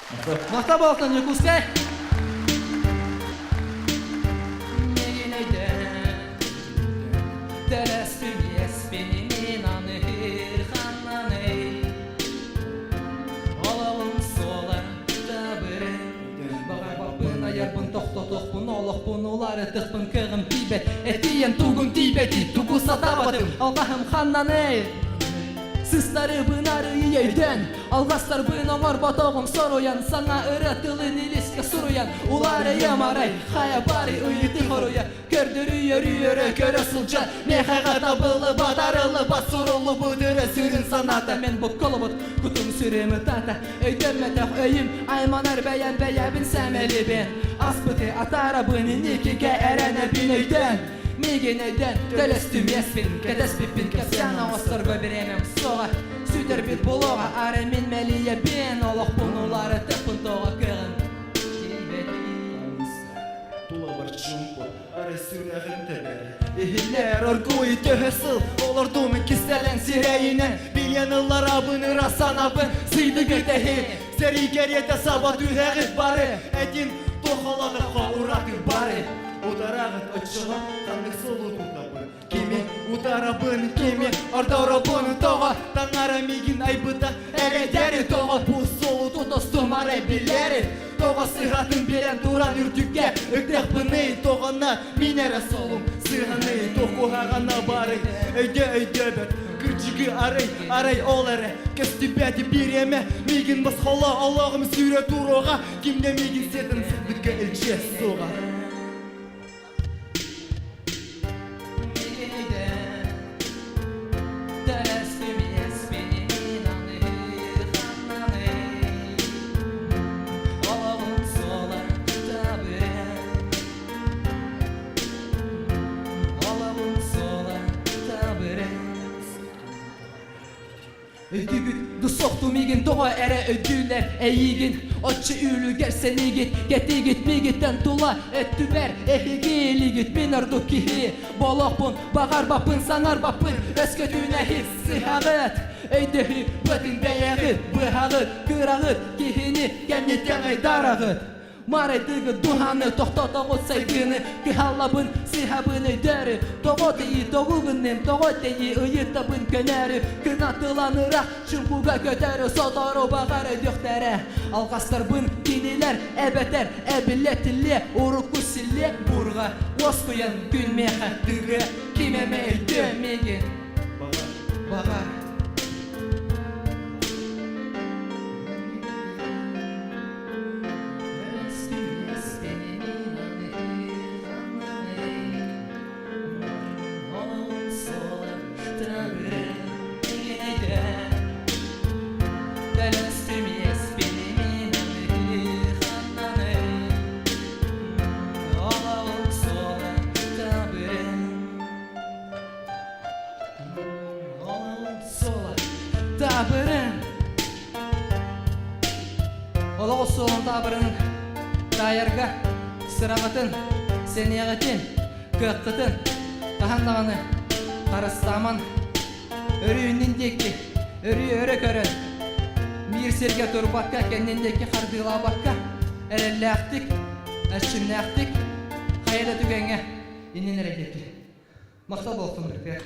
Мақта болсын, Жекускай. Тоқтотоқпын, олықпын, олары тұқпын, кығым тибет, әтейін туғын тибеті, туғы сатабатым, Аллахым ханнан ей. Сыстары бұнары ейден, алғастар бұн оңар батоғым сороян, саңа үретілін илеске сұруян, олары емарай, қая бары ұйыты қоруя, көрдірі өрі көрі сұлча, мехаға табылы батарылы, басырылы бұдыры сүрін санаты, мен бұл қолы бұд, күтім сүремі тата, өйдерметақ өйім, айманар бәйәбін сәмелі бен, аспыты атара бұны некеге әрәні бін өйден. Меген өйден төлестім еспін, кәдеспіппін кәсяна остар көбіремем соға, сүйтер біт болуға ары мен мәлие бен, олық бұнылары тұқпын тоға кығын. Тула бар чумпы, ары сүрәғін тәбәрі. Эхілер оргуй төхісіл, олар думын кістәлін сирейінен, білен ұлар абыны расан абын, сыйды гүрдәхі, сәрі кереті сабат үйәғіт бары, әдін тоқалағы қауратыр бары. Ударағын ұтшыға, таңдық солу тұтабын. Кеме, ударабын, кеме, ардауырабын тоға, таңара меген айбыта, әрәдәрі тоға, бұл солу тұтастым арай білері. Тоға сығатын берен туран үрдікке, үктек бұны тоғана, мен әрі солым, сығаны тоқуғағана бары. Өйде бәт, күрчігі арай ол әрі, кәсті бәді береме, меген бас қала Аллағым сүйре тұруға, кемде меген сетін сыдыққа үлче соға. Өйдігіт, дұсоқту меген тоға әрі өйділер әйігін, отчы үйлі керсен егет, кетегет мегеттен тұла, өттібәр, әхегелігет, мен ұрды кехе, болақпын, бағар бапын, саңар бапын, өскетуіне хит, сығағыт, өйдігі, бұтын бәйәғыт, бұғағыт, күрағыт, кехені, кәмнеттен айдарағыт. Марайдығы дұғаны тоқтатығы сайгыны, кіхалабын, сихабын өйдәрі, тоғытыйы тоғығыннен, тоғытыйы ұйыттабын көнәрі, күнатыланырақ, шымпуға көтәрі, сотары бағары дөқтәрі. Алғастар бұн кенелер, әбәтер, әбілетілі, ұрықы сілі, бұрға, осқыян күн меқаттығы, кемеме өйді меген. Бағар. Табырын Ола солын табырын Тайырға сырағытын Сені ағытын Көқтітін Қағандағаны Қарыстаман Үрейініндекі Үрей көрін Мейірсерге тұрбаққа Кәннендекі қардыла баққа Әрелі ақтық Әшімні ақтық Қайда түгенге Инен әрекеті Мақта болсын бірге